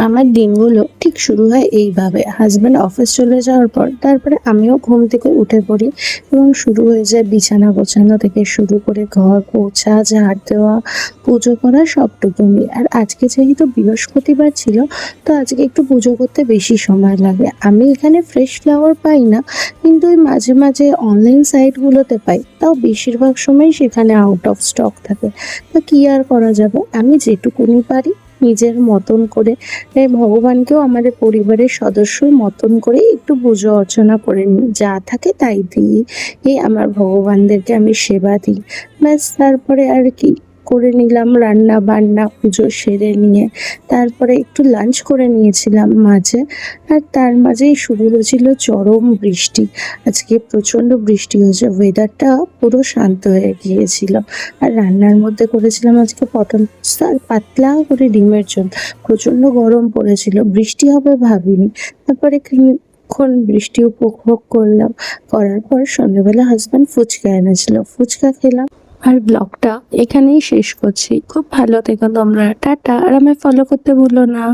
আমার দিনগুলো ঠিক শুরু হয় এইভাবে। হাজব্যান্ড অফিস চলে যাওয়ার পর তারপরে আমিও ঘুম থেকে উঠে পড়ি এবং শুরু হয়ে যায় বিছানা গোছানো থেকে শুরু করে ঘর পোছা, ঝাড় দেওয়া, পুজো করা সবটুকুনি। আর আজকে যেহেতু বৃহস্পতিবার ছিল, তো আজকে একটু পুজো করতে বেশি সময় লাগে। আমি এখানে ফ্রেশ ফ্লাওয়ার পাই না, কিন্তু ওই মাঝে মাঝে অনলাইন সাইটগুলোতে পাই। তাও বেশিরভাগ সময় সেখানে আউট অফ স্টক থাকে। তো কি আর করা যাবে, আমি যেটুকুনি পারি নিজের মতন করে ভগবানকেও আমাদের পরিবারের সদস্যর মতন করে একটু পুজো অর্চনা করে নিই। যা থাকে তাই দিই, আমার ভগবানদেরকে আমি সেবা দিই। ব্যাস, তারপরে আর কি করে নিলাম রান্না বান্না পুজো সেরে নিয়ে। তারপরে একটু লাঞ্চ করে নিয়েছিলাম মাঝে। আর তার মাঝেই শুরু হয়েছিল চরম বৃষ্টি। আজকে প্রচন্ড বৃষ্টি হয়েছে, ওয়েদারটা পুরো শান্ত হয়ে গিয়েছিল। আর রান্নার মধ্যে করেছিলাম আজকে পটল পোস্ত আর পাতলা করে ডিমের ঝোল। প্রচন্ড গরম পড়েছিল, বৃষ্টি হবে ভাবিনি। তারপরে কিছুক্ষণ বৃষ্টি উপভোগ করলাম। করার পর সন্ধ্যাবেলা হাজব্যান্ড ফুচকা এনেছিল, ফুচকা খেলাম। আর ব্লগটা এখানেই শেষ করছি। খুব ভালো থেকো তোমরা, টাটা। আর আমায় ফলো করতে ভুলো না।